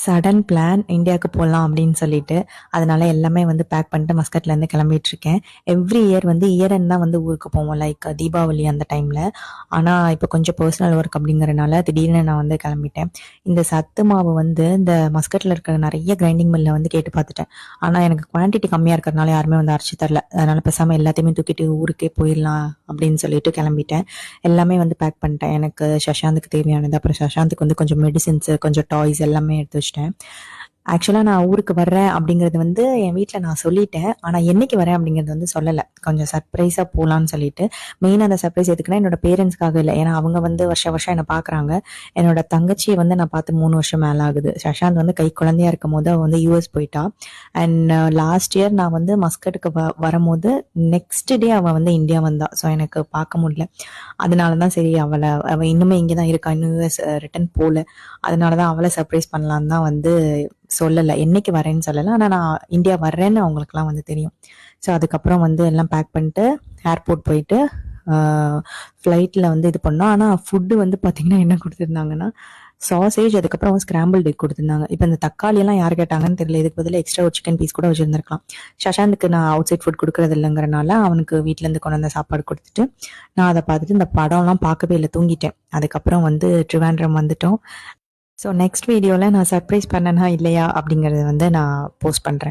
Sudden plan இந்தியாவுக்கு போகலாம் அப்படின்னு சொல்லிட்டு அதனால எல்லாமே வந்து பேக் பண்ணிட்டு மஸ்கட்லேருந்து கிளம்பிட்டு இருக்கேன். எவ்ரி இயர் வந்து இயர் எண்ட் தான் வந்து ஊருக்கு போவோம், லைக் தீபாவளி அந்த டைமில். ஆனால் இப்போ கொஞ்சம் பர்சனல் ஒர்க் அப்படிங்கிறனால திடீர்னு நான் வந்து கிளம்பிட்டேன். இந்த சத்து மாவு வந்து இந்த மஸ்கட்டில் இருக்கிற நிறைய கிரைண்டிங் மில்லில் வந்து கேட்டு பார்த்துட்டேன். ஆனால் எனக்கு குவான்டிட்டி கம்மியாக இருக்கிறனால யாருமே வந்து அரைச்சி தரல. அதனால பேசாமல் எல்லாத்தையுமே தூக்கிட்டு ஊருக்கே போயிடலாம் அப்படின்னு சொல்லிட்டு கிளம்பிட்டேன். எல்லாமே வந்து பேக் பண்ணிட்டேன். எனக்கு சஷாந்துக்கு தேவையானது, அப்புறம் சஷாந்துக்கு வந்து கொஞ்சம் மெடிசின்ஸு, கொஞ்சம் டாய்ஸ் எல்லாமே எடுத்து வச்சிட்டேன். ஆக்சுவலாக நான் ஊருக்கு வர்றேன் அப்படிங்கிறது வந்து என் வீட்டில் நான் சொல்லிட்டேன். ஆனால் என்னைக்கு வரேன் அப்படிங்கிறது வந்து சொல்லலை. கொஞ்சம் சர்ப்ரைஸாக போகலான்னு சொல்லிட்டு. மெயினாக அந்த சர்ப்ரைஸ் எதுக்குன்னா என்னோட பேரண்ட்ஸ்க்காக இல்லை. ஏன்னா அவங்க வந்து வருஷம் வருஷம் என்னை பார்க்குறாங்க. என்னோட தங்கச்சியை வந்து நான் பார்த்து 3 வருஷம் மேலே ஆகுது. சஷாந்த் வந்து கை குழந்தையா இருக்கும் போது அவள் வந்து யூஎஸ் போயிட்டா. அண்ட் லாஸ்ட் இயர் நான் வந்து மஸ்கட்டுக்கு வரும்போது நெக்ஸ்ட் டே அவள் வந்து இந்தியா வந்தா. ஸோ எனக்கு பார்க்க முடியல. அதனால தான் சரி அவள் இன்னுமே இங்கே தான் இருக்கா, இன்னும் யூஎஸ் ரிட்டர்ன் போகல. அதனால தான் அவளை சர்ப்ரைஸ் பண்ணலான்னு தான் வந்து சொல்லலை. என்னைக்கு வரேன்னு சொல்லலை. ஆனால் நான் இந்தியா வர்றேன்னு அவங்களுக்குலாம் வந்து தெரியும். ஸோ அதுக்கப்புறம் வந்து எல்லாம் பேக் பண்ணிட்டு ஏர்போர்ட் போயிட்டு ஃப்ளைட்டில் வந்து இது பண்ணோம். ஆனால் ஃபுட்டு வந்து பார்த்திங்கன்னா என்ன கொடுத்துருந்தாங்கன்னா சாசேஜ், அதுக்கப்புறம் ஸ்கிராம்பிள் எக் கொடுத்துருந்தாங்க. இப்போ இந்த தக்காளி எல்லாம் யார் கேட்டாங்கன்னு தெரியல. இதுக்கு பதிலாக எக்ஸ்ட்ரா ஒரு சிக்கன் பீஸ் கூட வச்சுருந்துருக்கலாம். சஷாந்துக்கு நான் அவுட் சைட் ஃபுட் கொடுக்குறது இல்லைங்கிறனால அவனுக்கு வீட்டிலேருந்து கொண்டு வந்த சாப்பாடு கொடுத்துட்டு நான் அதை பார்த்துட்டு இந்த படம்லாம் பார்க்கவே இல்லை, தூங்கிட்டேன். அதுக்கப்புறம் வந்து ட்ரிவாண்ட்ரம் வந்துட்டோம். ஸோ நெக்ஸ்ட் வீடியோவில் நான் சர்ப்ரைஸ் பண்ணனா இல்லையா அப்படிங்கிறத வந்து நான் போஸ்ட் பண்ணுறேன்.